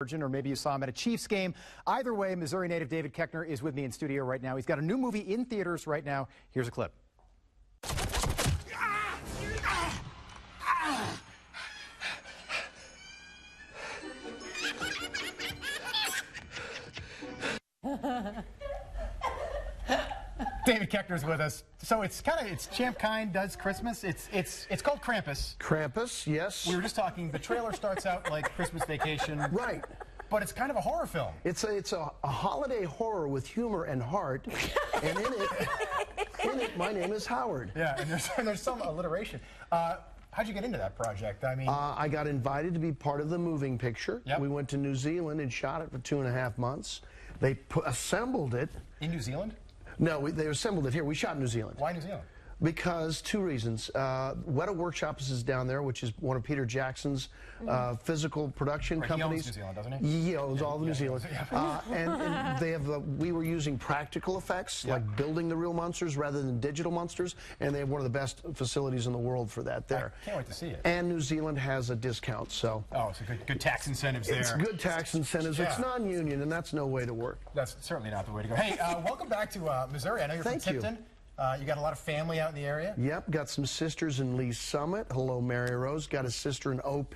Or maybe you saw him at a Chiefs game. Either way, Missouri native David Koechner is with me in studio right now. He's got a new movie in theaters right now. Here's a clip. David Koechner's with us. So it's Champ Kind Does Christmas. It's called Krampus. Krampus, yes. We were just talking. The trailer starts out like Christmas Vacation. Right. But it's kind of a horror film. It's a holiday horror with humor and heart. And in it, my name is Howard. Yeah, and there's some alliteration. How'd you get into that project? I mean, I got invited to be part of the moving picture. Yep. We went to New Zealand and shot it for 2.5 months. They assembled it. In New Zealand? No, they assembled it here. We shot in New Zealand. Why New Zealand? Because two reasons. Weta Workshops is down there, which is one of Peter Jackson's physical production companies. He owns New Zealand, doesn't he? He owns all the New Zealand. And they have. We were using practical effects, like building the real monsters rather than digital monsters, and they have one of the best facilities in the world for that there. I can't wait to see it. And New Zealand has a discount, so. Oh, so good tax incentives there. It's good tax incentives. Yeah. It's non-union, and that's no way to work. That's certainly not the way to go. Hey, welcome back to Missouri. I know you're from Tipton. You got a lot of family out in the area? Yep, got some sisters in Lee Summit. Hello, Mary Rose. Got a sister in OP.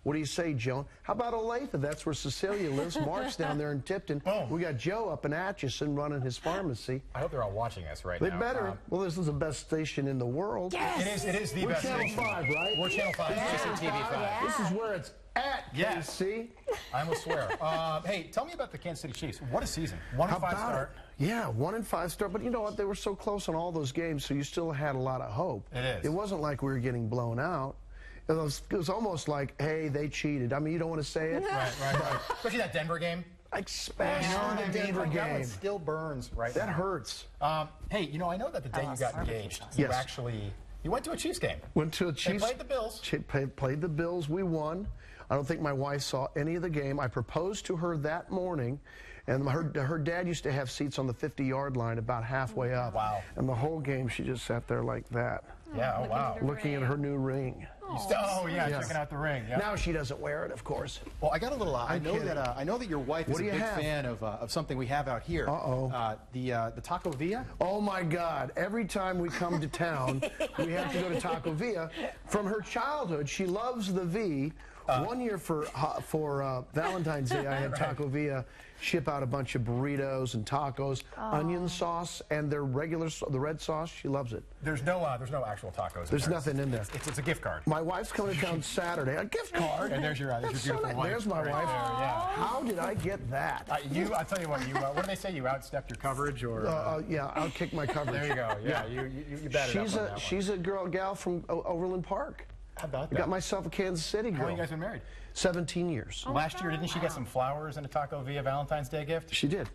What do you say, Joan? How about Olathe? That's where Cecilia lives. Mark's down there in Tipton. Boom. We got Joe up in Atchison running his pharmacy. I hope they're all watching us right now. They better. Well, this is the best station in the world. Yes! It is the best station. We're Channel 5, right? We're Channel 5. TV 5. Yeah. This is where it's at, yes. KC. I almost swear. Hey, tell me about the Kansas City Chiefs. What a season. 1-5 start. Yeah, 1-5 start. But you know what? They were so close on all those games, so you still had a lot of hope. It is. It wasn't like we were getting blown out. It was almost like, hey, they cheated. I mean, you don't want to say it. Right. Especially that Denver game. Especially the Denver game. That one still burns right now. That hurts. Hey, you know, I know that the day you got engaged, you went to a Chiefs game. Went to a Chiefs. They played the Bills. Played the Bills. We won. I don't think my wife saw any of the game. I proposed to her that morning, and her dad used to have seats on the 50-yard line about halfway up. Wow. And the whole game she just sat there like that. Yeah, oh wow. Looking at her new ring. Checking out the ring. Yeah. Now she doesn't wear it, of course. Well, I got a little. I know that your wife is a big fan of something we have out here. The Taco Villa. Oh my God! Every time we come to town, we have to go to Taco Villa. From her childhood, she loves the V. One year for Valentine's Day, I had Taco Villa ship out a bunch of burritos and tacos, onion sauce, and their the red sauce. She loves it. There's no actual tacos. There's nothing in there. It's a gift card. My wife's coming to town Saturday. A gift card. And there's your beautiful wife. There's my wife. Yeah. How did I get that? I tell you what. What do they say? You outstepped your coverage, or? Yeah, outkicked my coverage. There you go. Yeah, you batted up on that one. She's a gal from Overland Park. How about that? I got myself a Kansas City girl. How long have you guys been married? 17 years. Last year, didn't she get some flowers and a Taco Villa Valentine's Day gift? She did.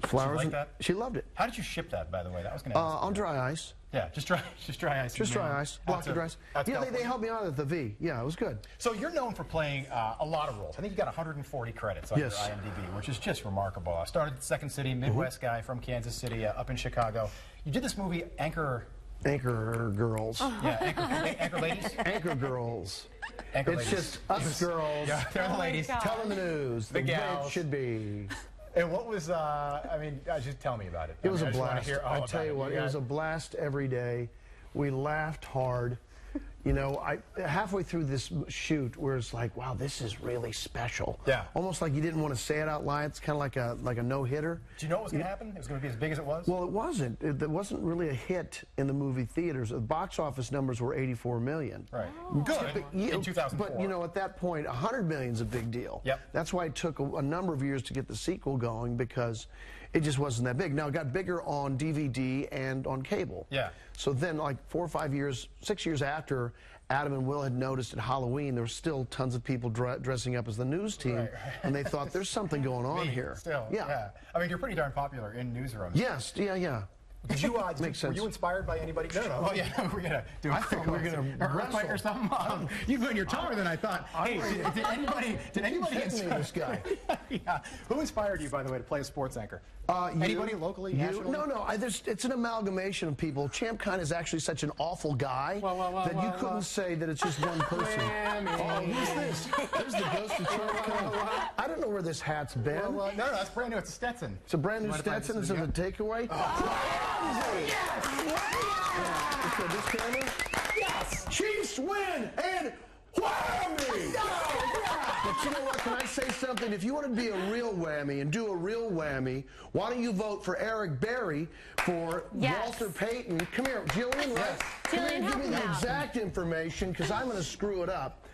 Flowers. She liked that? She loved it. How did you ship that, by the way? That was going to ask. On dry ice. Yeah, just dry ice. Just dry ice. Block of dry ice. Yeah, they helped me out at the V. Yeah, it was good. So you're known for playing a lot of roles. I think you got 140 credits on your IMDb, which is just remarkable. I started at Second City, Midwest guy from Kansas City, up in Chicago. You did this movie, Anchor Girls. Yeah, Anchor Ladies? Anchor Girls. Anchor It's ladies. just us girls. Yeah, they're the ladies. Telling the news. The gals. Way it should be. And what was, just tell me about it. It was a blast. I tell you what, it was a blast every day. We laughed hard. You know, halfway through this shoot, where it's like, wow, this is really special. Yeah. Almost like you didn't want to say it out loud. It's kind of like a no-hitter. Do you know what was going to happen? It was going to be as big as it was? Well, it wasn't. It wasn't really a hit in the movie theaters. The box office numbers were 84 million. Right. Good. In 2004. But, you know, at that point, 100 million is a big deal. Yep. That's why it took a number of years to get the sequel going, because it just wasn't that big. Now, it got bigger on DVD and on cable. Yeah. So then, like 4 or 5 years, 6 years after Adam and Will had noticed at Halloween, there were still tons of people dressing up as the news team, and they thought, there's something going on here. Still, yeah. I mean, you're pretty darn popular in newsrooms. Yes, yeah. Did you, were you inspired by anybody? No. Oh, yeah, we're going to do a quick wrestle or something. You're taller than I thought. Hey, did anybody me, this guy. Yeah. Who inspired you, by the way, to play a sports anchor? Anybody locally, nationally? No. It's an amalgamation of people. Champ Kind is actually such an awful guy that you couldn't say that it's just one person. Oh, who's this? There's the ghost of Champ Kind. I don't know where this hat's been. No, that's brand new. It's a Stetson. It's a brand new Stetson. Is it a takeaway? Okay, this camera? Yes! Chiefs win and whammy! But you know what? Can I say something? If you want to be a real whammy and do a real whammy, why don't you vote for Eric Berry for Walter Payton? Come here, Jillian, right? Jillian, give me the exact information because I'm going to screw it up.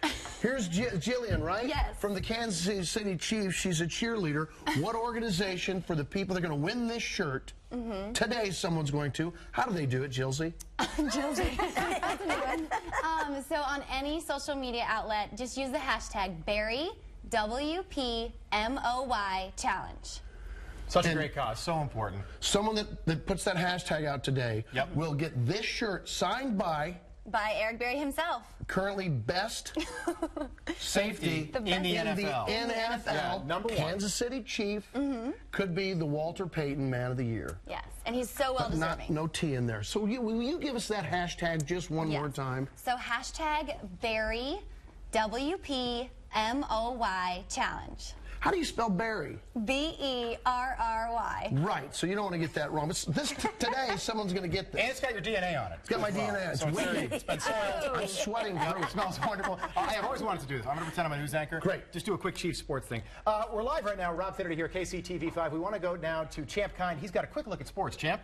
Here's Jillian, right? Yes. From the Kansas City Chiefs. She's a cheerleader. What organization for the people that are going to win this shirt? Today, someone's going to. How do they do it, Jilsey? Jilsey. That's a new one. So on any social media outlet, just use the hashtag Barry WPMOY challenge. Such a great cause. So important. Someone that puts that hashtag out today will get this shirt signed by Eric Berry himself. Currently best safety in the NFL. Yeah, number one. Kansas City Chief could be the Walter Payton Man of the Year. Yes, and he's so well deserving. No T in there. So will you give us that hashtag just one more time? So hashtag Barry WPMOY challenge. How do you spell Barry? Berry. Right, so you don't want to get that wrong. Today, someone's going to get this. And it's got your DNA on it. It's got my DNA. It's wicked. It's been soiled. I'm sweating through. It smells wonderful. I've always wanted to do this. I'm going to pretend I'm a news anchor. Great. Just do a quick Chiefs sports thing. We're live right now. Rob Finnerty here, KCTV5. We want to go down to Champ Kind. He's got a quick look at sports. Champ?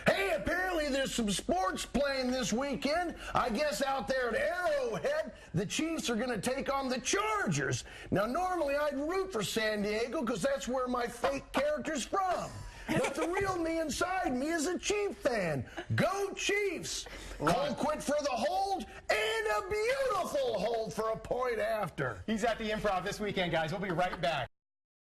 Hey, apparently there's some sports playing this weekend. I guess out there at Arrowhead, the Chiefs are going to take on the Chargers. Now, normally I'd root for San Diego because that's where my fake character's from. But the real me inside me is a Chief fan. Go Chiefs! Call quit for the hold and a beautiful hold for a point after. He's at the Improv this weekend, guys. We'll be right back.